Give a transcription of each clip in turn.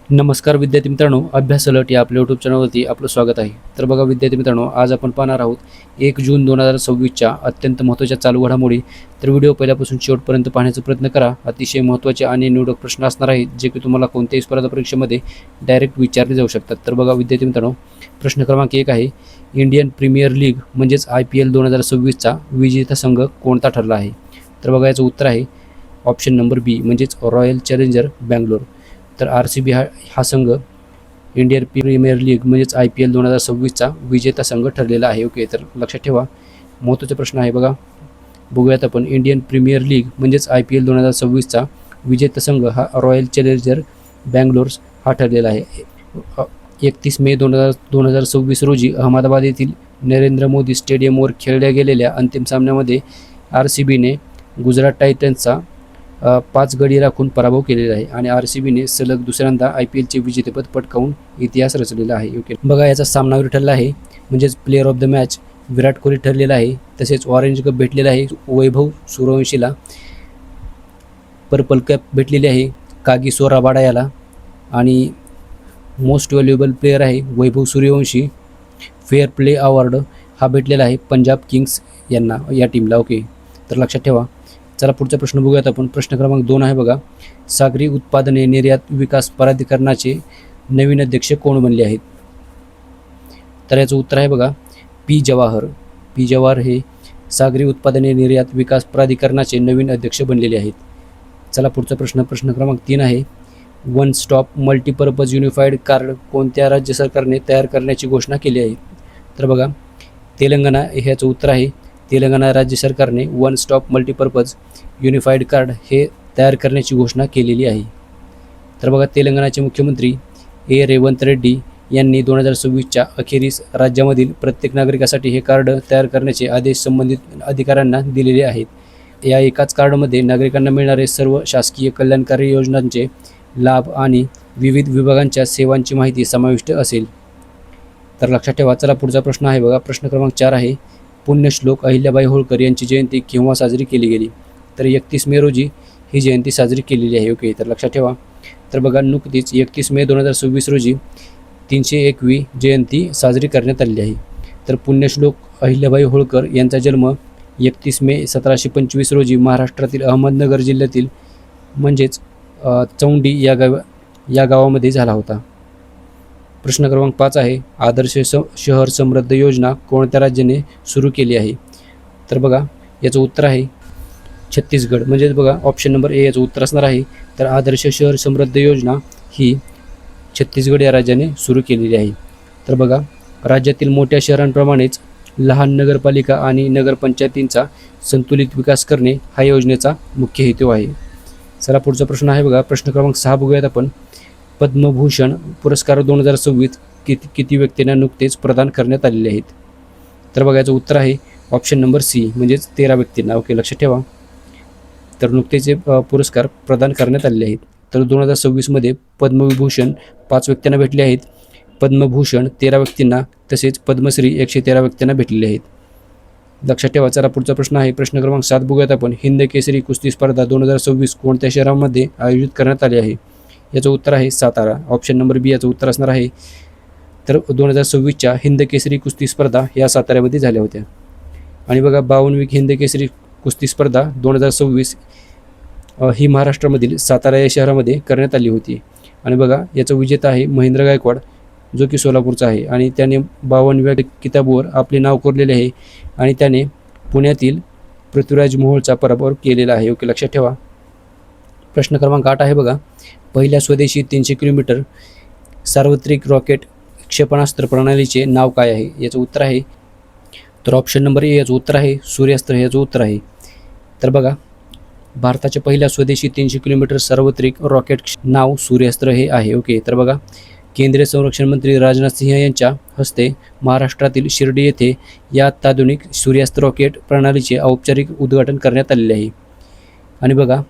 नमस्कार विद्यार्थी मित्रांनो, अभ्यास अलर्ट या आपल्या यूट्यूब चॅनलवरती आपलं स्वागत आहे. तर बघा विद्यार्थी मित्रांनो, आज आपण पाहणार आहोत 1 जून 2026च्या अत्यंत महत्त्वाच्या चालू घडामोडी. तर व्हिडिओ पहिल्यापासून शेवटपर्यंत पाहण्याचा प्रयत्न करा. अतिशय महत्त्वाचे आणि निवडक प्रश्न असणार आहेत, जे की तुम्हाला कोणत्याही स्पर्धा परीक्षेमध्ये डायरेक्ट विचारले जाऊ शकतात. तर बघा विद्यार्थी मित्रांनो, प्रश्न क्रमांक 1 आहे, इंडियन प्रीमियर लीग म्हणजेच IPL 2026चा विजेता संघ कोणता ठरला आहे? तर बघा याचं उत्तर आहे ऑप्शन नंबर बी म्हणजेच रॉयल चॅलेंजर बँगलोर. तर RCB हा संघ इंडियन प्रीमियर लीग म्हणजेच IPL 2026चा विजेता संघ ठरलेला आहे. ओके, तर लक्षात ठेवा, महत्त्वाचा प्रश्न आहे बघा. बघूयात आपण. इंडियन प्रीमियर लीग म्हणजेच IPL 2026चा विजेता संघ हा रॉयल चॅलेंजर बँगलोर हा ठरलेला आहे. 31 मे 2026 रोजी अहमदाबाद येथील नरेंद्र मोदी स्टेडियमवर खेळल्या गेलेल्या अंतिम सामन्यामध्ये RCBने गुजरात टायटन्सचा 5 गडी राखून पराभव केलेला आहे आणि RCBने सलग दुसऱ्यांदा IPLचे विजेतेपद पटकावून इतिहास रचलेला आहे. ओके, बघा याचा सामनावीर ठरला आहे म्हणजेच player of the match Virat Kohli ठरलेला आहे. तसेच ऑरेंज कप भेटलेला आहे वैभव सूर्यवंशीला. पर्पल कप भेटलेली आहे कागिसो रबाडा याला आणि मोस्ट व्हॅल्युएबल प्लेअर आहे Vaibhav Suryavanshi. Fair play award हा भेटलेला आहे पंजाब किंग्स यांना, या टीमला. ओके, तर लक्षात ठेवा. चला पुढचा प्रश्न बघूयात आपण. प्रश्न क्रमांक 2 आहे बघा, सागरी उत्पादने निर्यात विकास प्राधिकरणाचे नवीन अध्यक्ष कोण बनले आहेत? तर याचं उत्तर आहे बघा पी जवाहर. पी जवाहर हे सागरी उत्पादने निर्यात विकास प्राधिकरणाचे नवीन अध्यक्ष बनलेले आहेत. चला पुढचा प्रश्न. प्रश्न क्रमांक 3 आहे, one stop multipurpose unified card कोणत्या राज्य सरकारने तयार करण्याची घोषणा केली आहे? तर बघा तेलंगणा हे याचं उत्तर आहे. तेलंगणा राज्य सरकारने one stop multipurpose unified card हे तयार करण्याची घोषणा केलेली आहे. तर बघा तेलंगणाचे मुख्यमंत्री रेवंत रेड्डी यांनी 2026च्या अखेरीस राज्यामधील प्रत्येक नागरिकासाठी हे कार्ड तयार करण्याचे आदेश संबंधित अधिकाऱ्यांना दिलेले आहेत. या एकाच कार्डमध्ये नागरिकांना मिळणारे सर्व शासकीय कल्याणकारी योजनांचे लाभ आणि विविध विभागांच्या सेवांची माहिती समाविष्ट असेल. तर लक्षात ठेवा. चला पुढचा प्रश्न आहे बघा. प्रश्न क्रमांक 4 आहे, पुण्यश्लोक अहिल्याबाई होळकर यांची जयंती केव्हा साजरी केली गेली? तर 31 मे रोजी ही जयंती साजरी केलेली आहे. ओके, तर लक्षात ठेवा. तर बघा नुकतीच 31 मे 2026 रोजी 301वी जयंती साजरी करण्यात आलेली आहे. तर पुण्यश्लोक अहिल्याबाई होळकर यांचा जन्म 31 मे 1725 रोजी महाराष्ट्रातील अहमदनगर जिल्ह्यातील म्हणजेच चौंडी या गावामध्ये झाला होता. प्रश्न क्रमांक 5 आहे, आदर्श शहर समृद्ध योजना कोणत्या राज्याने सुरू केली आहे? तर बघा याचं उत्तर आहे छत्तीसगड. म्हणजेच बघा ऑप्शन नंबर ए याचं उत्तर असणार आहे. तर आदर्श शहर समृद्ध योजना ही छत्तीसगड या राज्याने सुरू केलेली आहे. तर बघा राज्यातील मोठ्या शहरांप्रमाणेच लहान नगरपालिका आणि नगरपंचायतींचा संतुलित विकास करणे हा योजनेचा मुख्य हेतू आहे. चला पुढचा प्रश्न आहे बघा. प्रश्न क्रमांक 6 बघूयात आपण. पद्मभूषण पुरस्कार 2026 किती व्यक्तींना नुकतेच प्रदान करण्यात आलेले आहेत? तर बघा याचं उत्तर आहे ऑप्शन नंबर सी म्हणजेच 13 व्यक्तींना. ओके, लक्षात ठेवा. तर नुकतेच पुरस्कार प्रदान करण्यात आलेले आहेत. तर 2026मध्ये पद्मविभूषण 5 व्यक्तींना भेटले आहेत, पद्मभूषण 13 व्यक्तींना, तसेच पद्मश्री 113 व्यक्तींना भेटलेले आहेत. लक्षात ठेवा. चला पुढचा प्रश्न आहे. प्रश्न क्रमांक 7 बघूयात आपण. हिंद केसरी कुस्ती स्पर्धा 2026 कोणत्या शहरामध्ये आयोजित करण्यात आली आहे? याचं उत्तर आहे सातारा. ऑप्शन नंबर बी याचं उत्तर असणार आहे. तर 2026च्या हिंद केसरी कुस्ती स्पर्धा या साताऱ्यामध्ये झाल्या होत्या. आणि बघा 52वी हिंद केसरी कुस्ती स्पर्धा 2026 ही महाराष्ट्रामधील सातारा या शहरामध्ये करण्यात आली होती. आणि बघा याचा विजेता आहे महेंद्र गायकवाड, जो की सोलापूरचा आहे आणि त्याने 52व्या किताबावर आपले नाव कोरलेले आहे आणि त्याने पुण्यातील पृथ्वीराज मोहोळचा पराभव केलेला आहे. ओके, लक्षात ठेवा. प्रश्न क्रमांक 8 आहे बघा. पहिल्या स्वदेशी 300 किलोमीटर सार्वत्रिक रॉकेट क्षेपणास्त्र प्रणालीचे नाव काय आहे? याचं उत्तर आहे तर ऑप्शन नंबर ए याचं उत्तर आहे सूर्यास्त्र हे याचं उत्तर आहे. तर बघा भारताच्या पहिल्या स्वदेशी 300 किलोमीटर सार्वत्रिक रॉकेट नाव सूर्यास्त्र हे आहे. ओके, तर बघा केंद्रीय संरक्षण मंत्री राजनाथ सिंह यांच्या हस्ते महाराष्ट्रातील शिर्डी येथे या अत्याधुनिक सूर्यास्त्र रॉकेट प्रणालीचे औपचारिक उद्घाटन करण्यात आलेले आहे. आणि बघा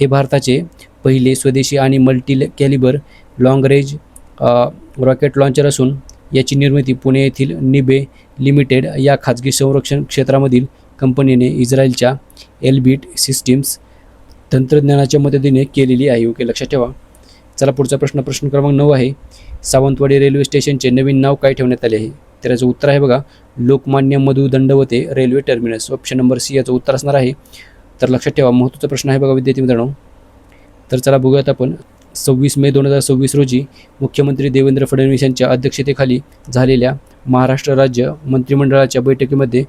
हे भारताचे पहिले स्वदेशी आणि multi Calibri long range rocket launcher असून याची निर्मिती पुणे येथील निबे लिमिटेड या खाजगी संरक्षण क्षेत्रामधील कंपनीने इस्रायलच्या एल्बिट सिस्टीम्स तंत्रज्ञानाच्या मदतीने केलेली आहे. ओके, लक्षात ठेवा. चला पुढचा प्रश्न क्रमांक 9 आहे. सावंतवाडी रेल्वे स्टेशनचे नवीन नाव काय ठेवण्यात आले आहे? तर याचं उत्तर आहे बघा, Lokmanya Madhu Dandavate railway terminus. Option number C याचं उत्तर असणार आहे. तर लक्षात ठेवा, महत्त्वाचा प्रश्न आहे बघा विद्यार्थी मित्रांनो. तर चला बघूयात आपण. 26 मे 2026 रोजी मुख्यमंत्री देवेंद्र फडणवीस यांच्या अध्यक्षतेखाली झालेल्या महाराष्ट्र राज्य मंत्रिमंडळाच्या बैठकीमध्ये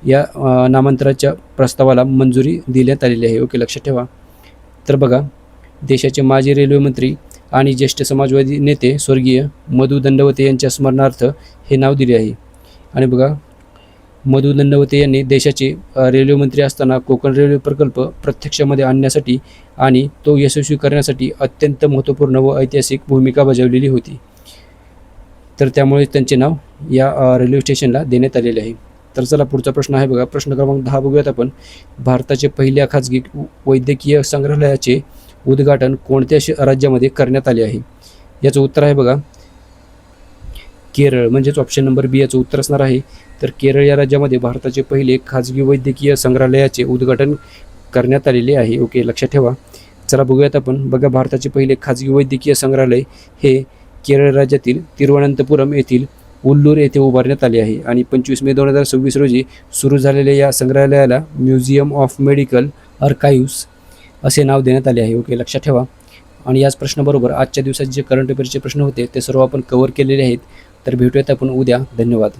या नामांतराच्या प्रस्तावाला मंजुरी देण्यात आलेली आहे. ओके, लक्षात ठेवा. तर बघा, देशाचे माजी रेल्वे मंत्री आणि ज्येष्ठ समाजवादी नेते स्वर्गीय मधु दंडवते यांच्या स्मरणार्थ हे नाव दिले आहे. आणि बघा, मधु दंडवते यांनी देशाचे रेल्वे मंत्री असताना कोकण रेल्वे प्रकल्प प्रत्यक्षामध्ये आणण्यासाठी आणि तो यशस्वी करण्यासाठी अत्यंत महत्त्वपूर्ण व ऐतिहासिक भूमिका बजावलेली होती. तर त्यामुळे त्यांचे नाव या रेल्वे स्टेशनला देण्यात आलेले आहे. तर चला पुढचा प्रश्न आहे बघा, प्रश्न क्रमांक 10 बघूयात आपण. भारताचे पहिल्या खाजगी वैद्यकीय संग्रहालयाचे उद्घाटन कोणत्या राज्यामध्ये करण्यात आले आहे? याचं उत्तर आहे बघा, केरळ. म्हणजेच ऑप्शन नंबर बी याचं उत्तर असणार आहे. तर केरळ या राज्यामध्ये भारताचे पहिले खाजगी वैद्यकीय संग्रहालयाचे उद्घाटन करण्यात आलेले आहे. ओके, लक्षात ठेवा. चला बघूयात आपण. बघा, भारताचे पहिले खाजगी वैद्यकीय संग्रहालय हे केरळ राज्यातील तिरुवनंतपुरम येथील उल्लूर येथे उभारण्यात आले आहे. आणि 25 मे 2026 रोजी सुरू झालेल्या या संग्रहालयाला म्युझियम ऑफ मेडिकल आर्काइव्स असे नाव देण्यात आले आहे. ओके, लक्षात ठेवा. आणि याच प्रश्नाबरोबर आजच्या दिवसात जे करंट अफेअर्सचे प्रश्न होते ते सर्व आपण कव्हर केलेले आहेत. तर भेटूयात आपण उद्या. धन्यवाद.